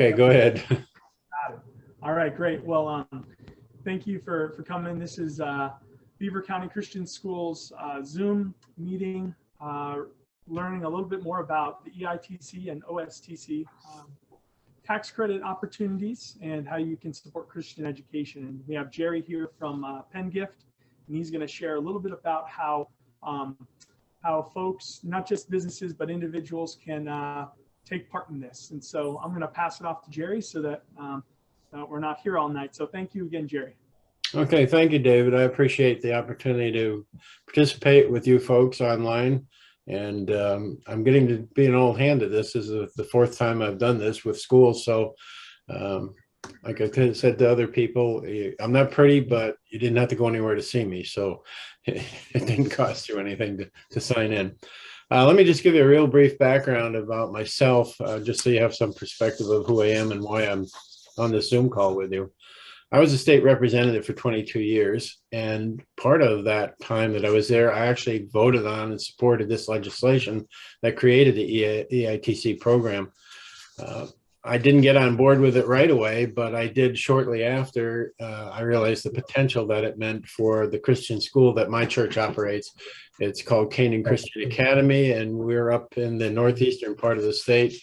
Okay, go ahead. Got it. All right, great. Well, thank you for coming. This is Beaver County Christian Schools Zoom meeting, learning a little bit more about the EITC and OSTC tax credit opportunities and how you can support Christian education. And we have Jerry here from Penn, and he's going to share a little bit about how folks, not just businesses, but individuals can take part in this. And so I'm going to pass it off to Jerry so that we're not here all night. So thank you again, Jerry. Okay, thank you, David. I appreciate the opportunity to participate with you folks online. And I'm getting to be an old hand at this. This is the fourth time I've done this with schools. So like I said to other people, I'm not pretty, but you didn't have to go anywhere to see me. So it didn't cost you anything to sign in. Let me just give you a real brief background about myself, just so you have some perspective of who I am and why I'm on this Zoom call with you. I was a state representative for 22 years, and part of that time that I was there, I actually voted on and supported this legislation that created the EITC program. I didn't get on board with it right away, but I did shortly after. I realized the potential that it meant for the Christian school that my church operates. It's called Penn Christian Academy, and we're up in the northeastern part of the state,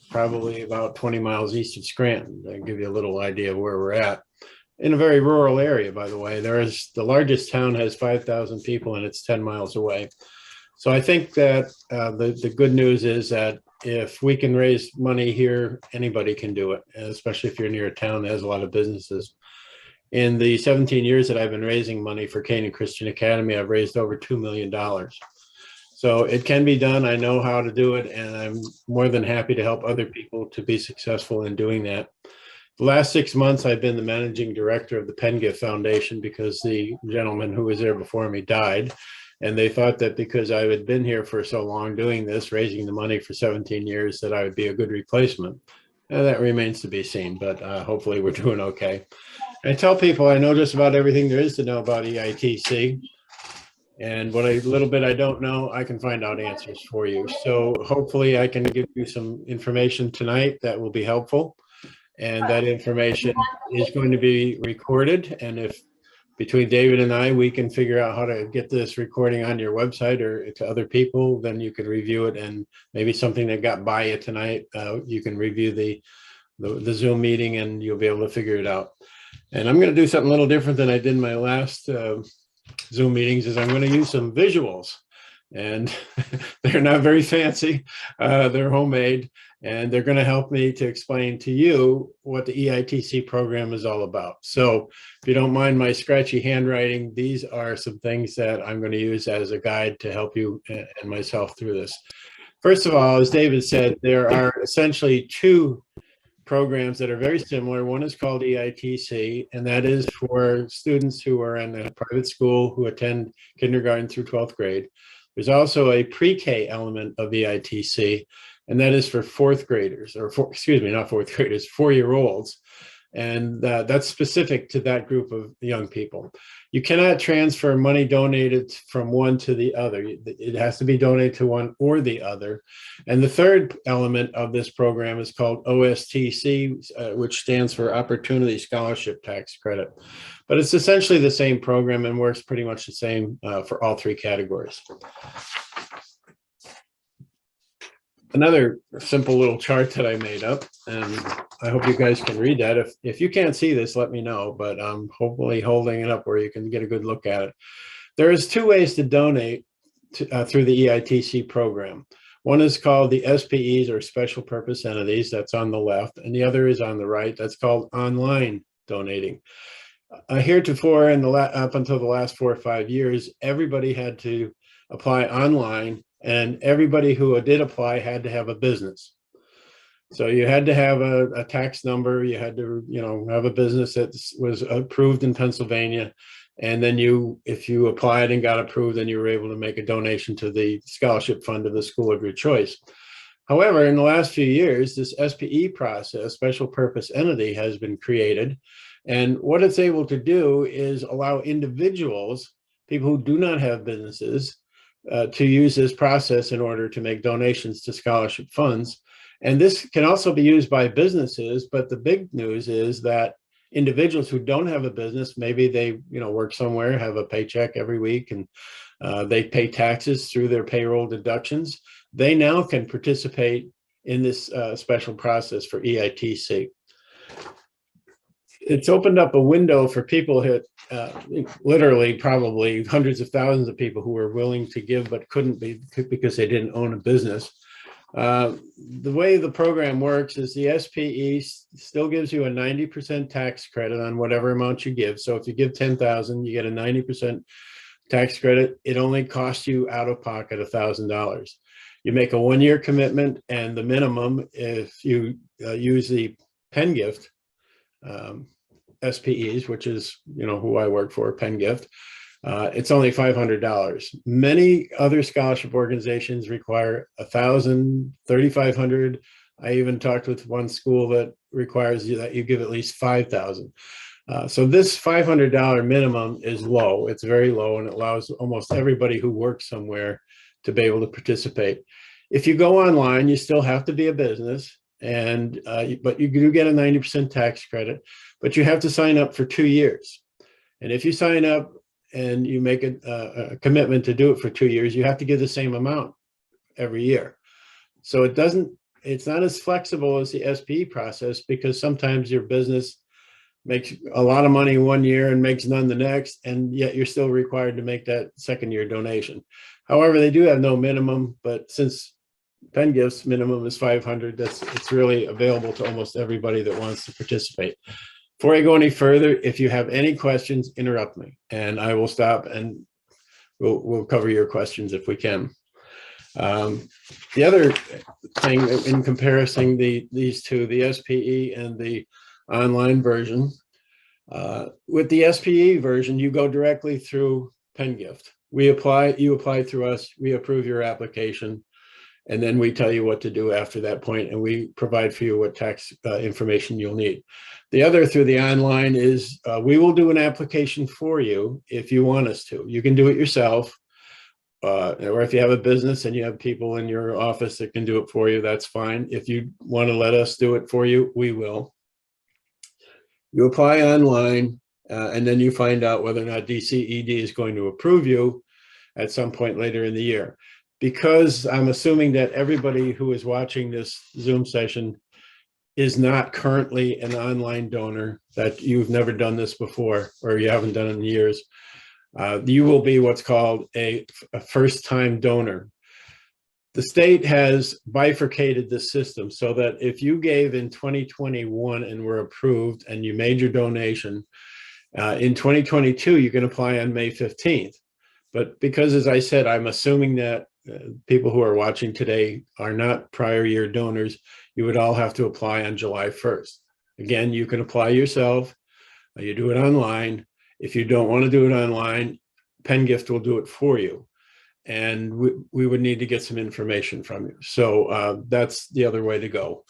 probably about 20 miles east of Scranton. I'll give you a little idea of where we're at. In a very rural area, by the way. The largest town has 5,000 people, and it's 10 miles away. So I think that the good news is that if we can raise money here, anybody can do it, especially if you're near a town that has a lot of businesses. In the 17 years that I've been raising money for Penn Christian Academy, I've raised over $2 million. So it can be done. I know how to do it, and I'm more than happy to help other people to be successful in doing that. The last 6 months, I've been the managing director of the Penn Foundation because the gentleman who was there before me died. And they thought that because I had been here for so long doing this, raising the money for 17 years, that I would be a good replacement. And that remains to be seen, but hopefully we're doing okay. I tell people I know just about everything there is to know about EITC. And what little bit I don't know, I can find out answers for you. So hopefully I can give you some information tonight that will be helpful. And that information is going to be recorded. And if between David and I, we can figure out how to get this recording on your website or to other people, then you can review it. And maybe something that got by you tonight, you can review the Zoom meeting and you'll be able to figure it out. And I'm going to do something a little different than I did in my last Zoom meetings, is I'm going to use some visuals. And they're not very fancy. They're homemade, and they're going to help me to explain to you what the EITC program is all about. So if you don't mind my scratchy handwriting, these are some things that I'm going to use as a guide to help you and myself through this. First of all, as David said, there are essentially two programs that are very similar. One is called EITC, and that is for students who are in a private school who attend kindergarten through 12th grade. There's also a pre-K element of EITC, and that is for fourth graders, or not fourth graders, 4-year-olds. And that's specific to that group of young people. You cannot transfer money donated from one to the other. It has to be donated to one or the other. And the third element of this program is called OSTC, which stands for Opportunity Scholarship Tax Credit. But it's essentially the same program and works pretty much the same for all three categories. Another simple little chart that I made up, and I hope you guys can read that. If you can't see this, let me know, but I'm hopefully holding it up where you can get a good look at it. There's two ways to donate through the EITC program. One is called the SPEs, or special purpose entities. That's on the left, and the other is on the right. That's called online donating. Heretofore, up until the last 4 or 5 years, everybody had to apply online, and everybody who did apply had to have a business. So you had to have a tax number. You had to, have a business that was approved in Pennsylvania. And then if you applied and got approved, then you were able to make a donation to the scholarship fund of the school of your choice. However, in the last few years, this SPE process, special purpose entity, has been created. And what it's able to do is allow individuals, people who do not have businesses, to use this process in order to make donations to scholarship funds. And this can also be used by businesses, but the big news is that individuals who don't have a business, maybe they work somewhere, have a paycheck every week, and they pay taxes through their payroll deductions. They now can participate in this special process for EITC. It's opened up a window for people who literally probably hundreds of thousands of people who were willing to give but couldn't be because they didn't own a business. The way the program works is the SPE still gives you a 90% tax credit on whatever amount you give. So if you give $10,000, you get a 90% tax credit. It only costs you out of pocket $1,000. You make a 1-year commitment, and the minimum, if you use the Penn gift SPEs, which is who I work for, Penn gift, it's only $500. Many other scholarship organizations require $1,000, $3,500. I even talked with one school that requires that you give at least $5,000. So this $500 minimum is low. It's very low, and it allows almost everybody who works somewhere to be able to participate. If you go online, you still have to be a business, and but you do get a 90% tax credit, but you have to sign up for 2 years. And if you sign up and you make a commitment to do it for 2 years, you have to give the same amount every year. So it's not as flexible as the SPE process, because sometimes your business makes a lot of money 1 year and makes none the next, and yet you're still required to make that second year donation. However, they do have no minimum, but since Penn Gift's minimum is $500, it's really available to almost everybody that wants to participate. Before I go any further, if you have any questions, interrupt me, and I will stop, and we'll cover your questions if we can. The other thing in comparison these two, the SPE and the online version, with the SPE version, you go directly through Penn Gift. You apply through us, we approve your application, and then we tell you what to do after that point, and we provide for you what tax information you'll need. The other through the online is we will do an application for you if you want us to. You can do it yourself, or if you have a business and you have people in your office that can do it for you, that's fine. If you want to let us do it for you, we will. You apply online, and then you find out whether or not DCED is going to approve you at some point later in the year. Because I'm assuming that everybody who is watching this Zoom session is not currently an online donor, that you've never done this before, or you haven't done it in years, you will be what's called a first-time donor. The state has bifurcated the system so that if you gave in 2021 and were approved and you made your donation, in 2022, you can apply on May 15th. But because, as I said, I'm assuming that people who are watching today are not prior year donors, you would all have to apply on July 1st. Again, you can apply yourself. You do it online. If you don't want to do it online, Penn Gift will do it for you. And we would need to get some information from you. So that's the other way to go.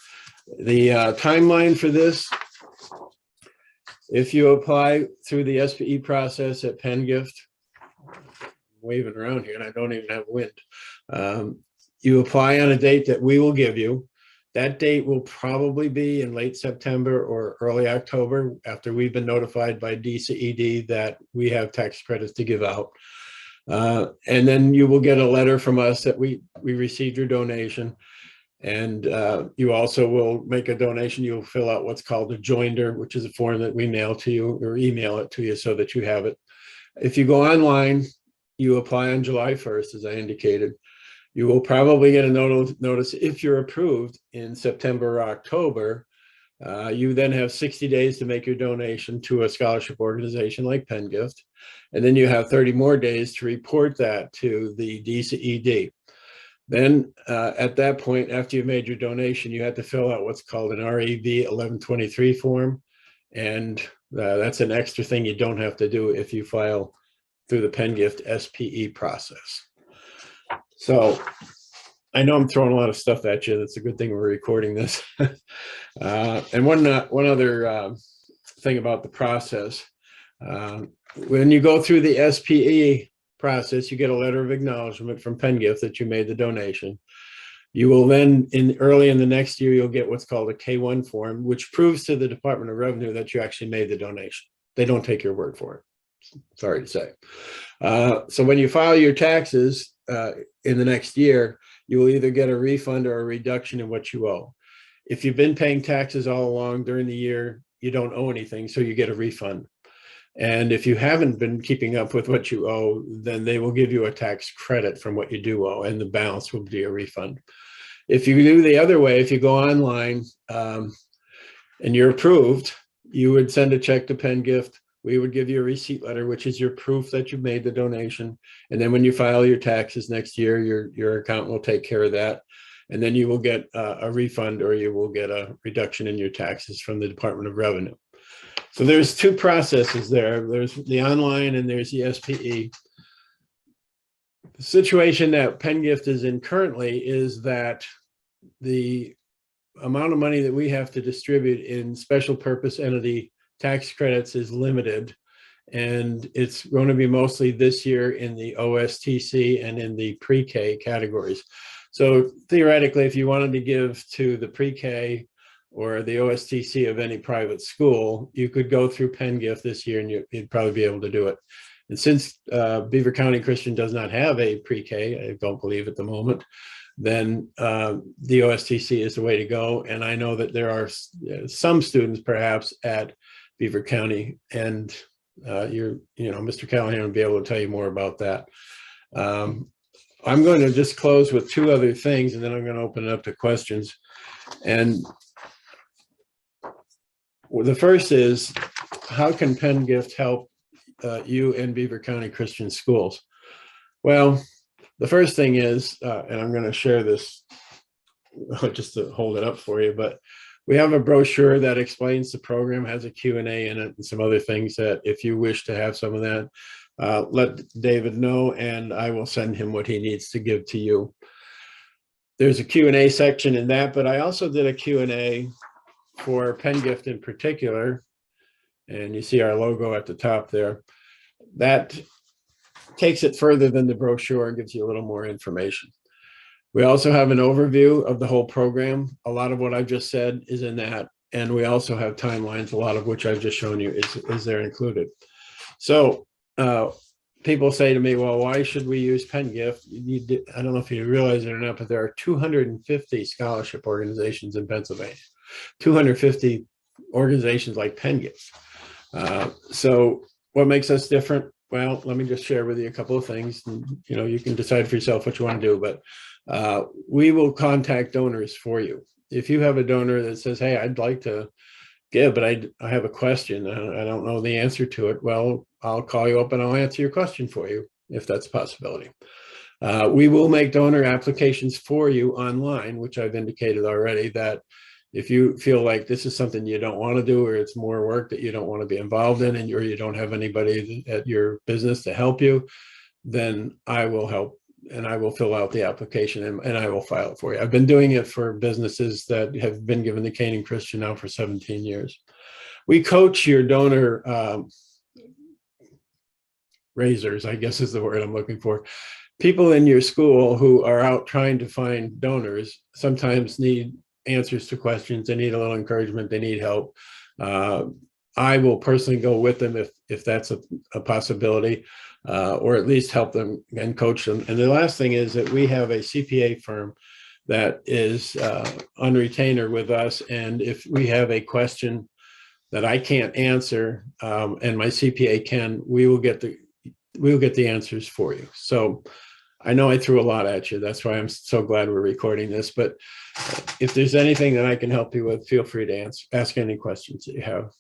The timeline for this, if you apply through the SPE process at Penn Gift, waving around here and I don't even have wind. You apply on a date that we will give you. That date will probably be in late September or early October, after we've been notified by DCED that we have tax credits to give out. And then you will get a letter from us that we received your donation. And you also will make a donation. You'll fill out what's called a joinder, which is a form that we mail to you or email it to you so that you have it. If you go online, you apply on July 1st, as I indicated. You will probably get a notice if you're approved in September or October. You then have 60 days to make your donation to a scholarship organization like Penn Gift. And then you have 30 more days to report that to the DCED. Then at that point, after you've made your donation, you have to fill out what's called an REV 1123 form. And that's an extra thing you don't have to do if you file through the Penn Gift SPE process. So I know I'm throwing a lot of stuff at you. That's a good thing we're recording this. And one other thing about the process, when you go through the SPE process, you get a letter of acknowledgement from Penn Gift that you made the donation. You will then, early in the next year, you'll get what's called a K-1 form, which proves to the Department of Revenue that you actually made the donation. They don't take your word for it. Sorry to say. So when you file your taxes in the next year, you will either get a refund or a reduction in what you owe. If you've been paying taxes all along during the year, you don't owe anything, so you get a refund. And if you haven't been keeping up with what you owe, then they will give you a tax credit from what you do owe, and the balance will be a refund. If you do the other way, if you go online and you're approved, you would send a check to Penn Gift. We would give you a receipt letter, which is your proof that you've made the donation. And then when you file your taxes next year, your account will take care of that. And then you will get a refund, or you will get a reduction in your taxes from the Department of Revenue. So there's two processes there. There's the online and there's the SPE. The situation that Penn Gift is in currently is that the amount of money that we have to distribute in special purpose entity tax credits is limited. And it's going to be mostly this year in the OSTC and in the pre-K categories. So theoretically, if you wanted to give to the pre-K or the OSTC of any private school, you could go through Penn Gift this year and you'd probably be able to do it. And since Beaver County Christian does not have a pre-K, I don't believe at the moment, then the OSTC is the way to go. And I know that there are some students perhaps at Beaver County, and Mr. Callahan will be able to tell you more about that. I'm going to just close with two other things, and then I'm going to open it up to questions. And the first is, how can Penn Gift help you and Beaver County Christian schools? Well, the first thing is, and I'm going to share this just to hold it up for you, but we have a brochure that explains the program, has a Q&A in it, and some other things that if you wish to have some of that, let David know, and I will send him what he needs to give to you. There's a Q&A section in that, but I also did a Q&A for Penn Gift in particular, and you see our logo at the top there. That takes it further than the brochure and gives you a little more information. We also have an overview of the whole program. A lot of what I've just said is in that, and we also have timelines, a lot of which I've just shown you is there included. So people say to me, well, why should we use Penn Gift? I don't know if you realize it or not, but there are 250 scholarship organizations in Pennsylvania, 250 organizations like Penn Gift. So what makes us different? Well, let me just share with you a couple of things. And, you can decide for yourself what you want to do, but we will contact donors for you. If you have a donor that says, hey, I'd like to give, but I have a question, I don't know the answer to it, well, I'll call you up and I'll answer your question for you, if that's a possibility. We will make donor applications for you online, which I've indicated already, that if you feel like this is something you don't want to do, or it's more work that you don't want to be involved in, and or you don't have anybody at your business to help you, then I will help, and I will fill out the application and I will file it for you. I've been doing it for businesses that have been given the Canaan Christian now for 17 years. We coach your donor raisers, I guess is the word I'm looking for. People in your school who are out trying to find donors sometimes need answers to questions. They need a little encouragement. They need help. I will personally go with them if that's a possibility, or at least help them and coach them. And the last thing is that we have a CPA firm that is on retainer with us. And if we have a question that I can't answer and my CPA can, we will get the answers for you. So I know I threw a lot at you. That's why I'm so glad we're recording this. But if there's anything that I can help you with, feel free to ask any questions that you have.